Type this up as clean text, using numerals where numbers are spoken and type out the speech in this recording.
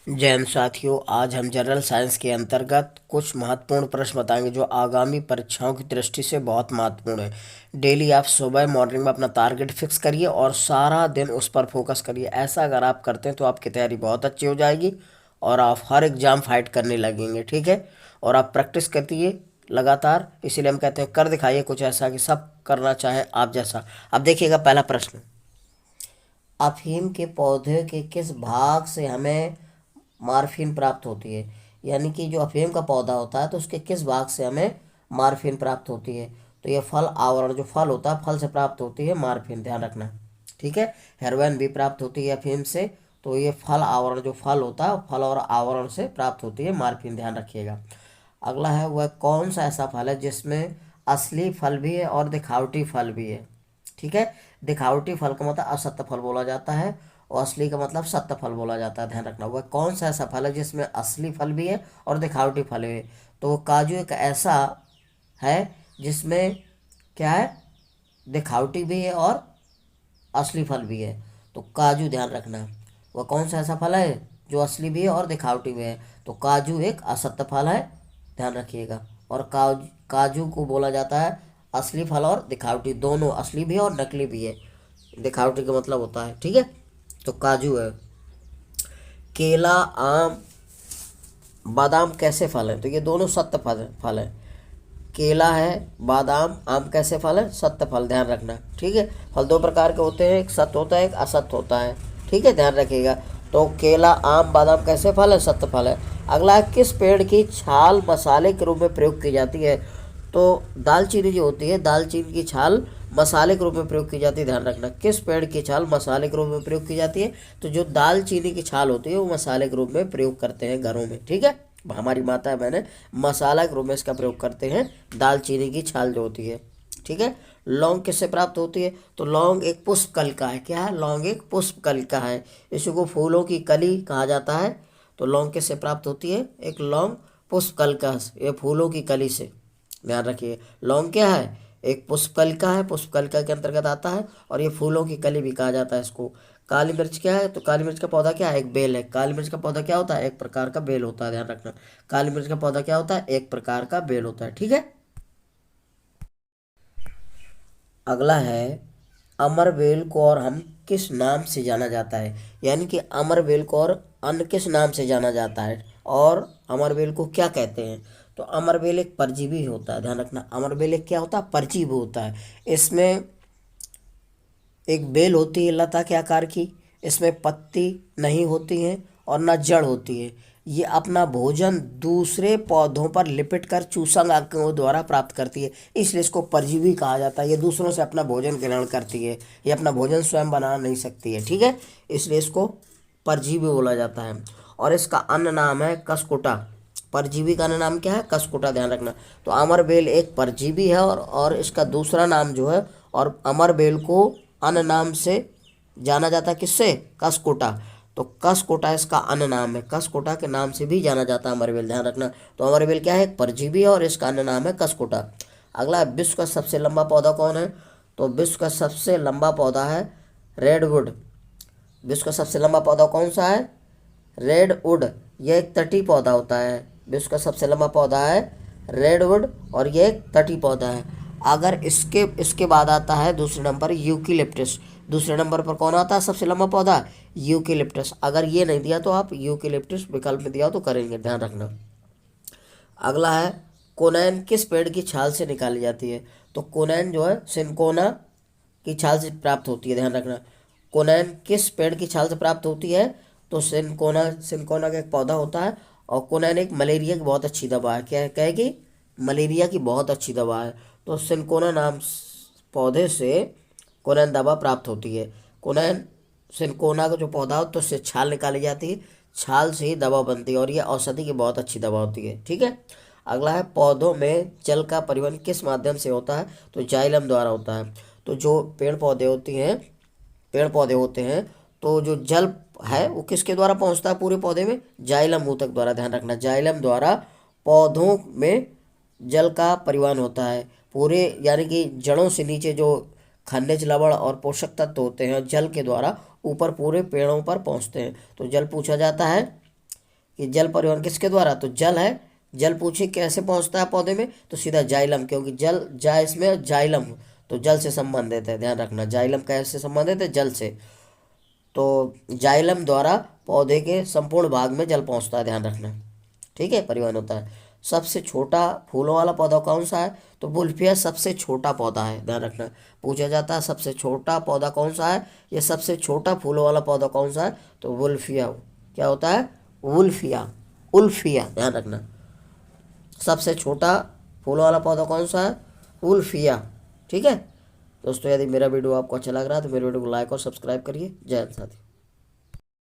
जय हिंद साथियों। आज हम जनरल साइंस के अंतर्गत कुछ महत्वपूर्ण प्रश्न बताएंगे जो आगामी परीक्षाओं की दृष्टि से बहुत महत्वपूर्ण है। डेली आप सुबह मॉर्निंग में अपना टारगेट फिक्स करिए और सारा दिन उस पर फोकस करिए। ऐसा अगर आप करते हैं तो आपकी तैयारी बहुत अच्छी हो जाएगी और आप हर एग्जाम फाइट करने लगेंगे। ठीक है, और आप प्रैक्टिस करती लगातार, इसीलिए हम कहते हैं कर दिखाइए कुछ ऐसा कि सब करना चाहे आप जैसा। अब देखिएगा पहला प्रश्न, अफीम के पौधे के किस भाग से हमें मार्फिन प्राप्त होती है। यानी कि जो अफीम का पौधा होता है तो उसके किस भाग से हमें मार्फिन प्राप्त होती है। तो ये फल आवरण, जो फल होता है फल से प्राप्त होती है मार्फिन, ध्यान रखना। ठीक है, हेरोइन भी प्राप्त होती है अफीम से। तो ये फल आवरण, जो फल होता है फल और आवरण से प्राप्त होती है मार्फिन, ध्यान रखिएगा। अगला है, वह कौन सा ऐसा फल है जिसमें असली फल भी है और दिखावटी फल भी है। ठीक है, दिखावटी फल का मतलब असत्य फल बोला जाता है और असली का मतलब सत्य फल बोला जाता है, ध्यान रखना। वह कौन सा ऐसा फल है जिसमें असली फल भी है और दिखावटी फल भी है। तो काजू एक ऐसा है जिसमें क्या है, दिखावटी भी है और असली फल भी है। तो काजू, ध्यान रखना, वह कौन सा ऐसा फल है जो असली भी है और दिखावटी भी है। तो काजू एक असत्य फल है, ध्यान रखिएगा। और काजू को बोला जाता है असली फल और दिखावटी दोनों, असली भी है और नकली भी है, दिखावटी का मतलब होता है। ठीक है, तो काजू है। केला, आम, बादाम कैसे फल है। तो ये दोनों सत्य फल है। केला है, बादाम, आम कैसे फल है, सत्य फल, ध्यान रखना। ठीक है, फल दो प्रकार के होते हैं, एक सत्य होता है एक असत्य होता है। ठीक है, ध्यान रखिएगा। तो केला, आम, बादाम कैसे फल है, सत्य फल है। अगला है, किस पेड़ की छाल मसाले के रूप में प्रयोग की जाती है। तो दालचीनी जो होती है, दालचीनी की छाल मसाले के रूप में प्रयोग की जाती है, ध्यान रखना। किस पेड़ की छाल मसाले के रूप में प्रयोग की जाती है। तो जो दालचीनी की छाल होती है वो मसाले के रूप में प्रयोग करते हैं घरों में। ठीक है, हमारी माता बहनें मसाला के रूप में इसका प्रयोग करते हैं, दालचीनी की छाल जो होती है। ठीक है, लौंग किससे प्राप्त होती है। तो लौंग एक पुष्प कलिका है। क्या है, लौंग एक पुष्प कलिका है। इसी को फूलों की कली कहा जाता है। तो लौंग किससे प्राप्त होती है, एक लौंग पुष्प कलिका से, ये फूलों की कली से, ध्यान रखिए। लौंग क्या है, एक पुष्पकलिका है, पुष्पकलिका के अंतर्गत आता है और ये फूलों की कली भी कहा जाता है इसको। काली मिर्च क्या है, तो काली मिर्च का पौधा क्या है, एक बेल है। काली मिर्च का पौधा क्या होता है, एक प्रकार का बेल होता है, ध्यान रखना। काली मिर्च का पौधा क्या होता है, एक प्रकार का बेल होता है। ठीक है, अगला है, अमरवेल को और हम किस नाम से जाना जाता है। यानी कि अमरवेल को और अन्य किस नाम से जाना जाता है और अमरवेल को क्या कहते हैं। तो अमरवेल एक परजीवी होता है, ध्यान रखना। अमरवेल एक क्या होता है, परजीवी होता है। इसमें एक बेल होती है लता के आकार की, इसमें पत्ती नहीं होती हैं और न जड़ होती है। ये अपना भोजन दूसरे पौधों पर लिपट कर चूसंगाकों द्वारा प्राप्त करती है, इसलिए इसको परजीवी कहा जाता है। ये दूसरों से अपना भोजन ग्रहण करती है, ये अपना भोजन स्वयं बना नहीं सकती है। ठीक है, इसलिए इसको परजीवी बोला जाता है। और इसका अन्य नाम है कसकुटा। परजीवी का अन्य नाम क्या है, कसकुटा, ध्यान रखना। तो अमरबेल एक परजीवी है और इसका दूसरा नाम जो है, और अमरबेल को अन्य नाम से जाना जाता है, किससे, कसकोटा। तो कसकोटा इसका अन्य नाम है, कसकोटा के नाम से भी जाना जाता है अमरबेल, ध्यान रखना। तो अमरबेल क्या है, एक परजीवी है और इसका अन्य नाम है कसकोटा। अगला, विश्व का सबसे लंबा पौधा कौन है। तो विश्व का सबसे लंबा पौधा है रेडवुड। विश्व का सबसे लंबा पौधा कौन सा है, रेडवुड। यह एक तटीय पौधा होता है। विश्व का सबसे लंबा पौधा है रेडवुड और यह एक तटीय पौधा है। अगर इसके इसके बाद आता है दूसरे नंबर यूकेलिप्टस। दूसरे नंबर पर कौन आता है सबसे लंबा पौधा, यूकेलिप्टस। अगर ये नहीं दिया तो आप यूकेलिप्टस विकल्प में दिया तो करेंगे, ध्यान रखना। अगला है, कोनैन किस पेड़ की छाल से निकाली जाती है। तो कोनैन जो है सिनकोना की छाल से प्राप्त होती है, ध्यान रखना। कोनैन किस पेड़ की छाल से प्राप्त होती है। तो सिनकोना, सिनकोना का एक पौधा होता है और कोनैन एक मलेरिया की बहुत अच्छी दवा है। क्या कहेगी, मलेरिया की बहुत अच्छी दवा है। तो सिनकोना नाम पौधे से कोनैन दवा प्राप्त होती है। कोनैन सिनकोना का जो पौधा हो तो उससे छाल निकाली जाती है, छाल से ही दवा बनती है और ये औषधि की बहुत अच्छी दवा होती है। ठीक है, अगला है, पौधों में जल का परिवहन किस माध्यम से होता है। तो जाइलम द्वारा होता है। तो जो पेड़ पौधे होते हैं तो जो जल है वो किसके द्वारा पहुंचता है पूरे पौधे में, जाइलम ऊतक द्वारा, ध्यान रखना। जाइलम द्वारा पौधों में जल का परिवहन होता है पूरे, यानी कि जड़ों से नीचे जो खनिज लवण और पोषक तत्व होते हैं जल के द्वारा ऊपर पूरे पेड़ों पर पहुंचते हैं। तो जल पूछा जाता है कि जल परिवहन किसके द्वारा, तो जल है। जल पूछे कैसे पहुंचता है पौधे में, तो सीधा जाइलम, क्योंकि जल जा इसमें जाइलम, तो जल से संबंधित है, ध्यान रखना। जाइलम कैसे संबंधित है, जल से। तो जाइलम द्वारा पौधे के संपूर्ण भाग में जल पहुंचता है, ध्यान रखना। ठीक है, परिवहन होता है। सबसे छोटा फूलों वाला पौधा कौन सा है, तो वुल्फिया सबसे छोटा पौधा है, ध्यान रखना। पूछा जाता है सबसे छोटा पौधा कौन सा है, ये सबसे छोटा फूलों वाला पौधा कौन सा है, तो वुल्फिया। क्या होता है, वुल्फिया, उल्फिया, ध्यान रखना। सबसे छोटा फूलों वाला पौधा कौन सा है, वुल्फिया। ठीक है दोस्तों, यदि मेरा वीडियो आपको अच्छा लग रहा है तो मेरे वीडियो को लाइक और सब्सक्राइब करिए। जय हिंद साथी।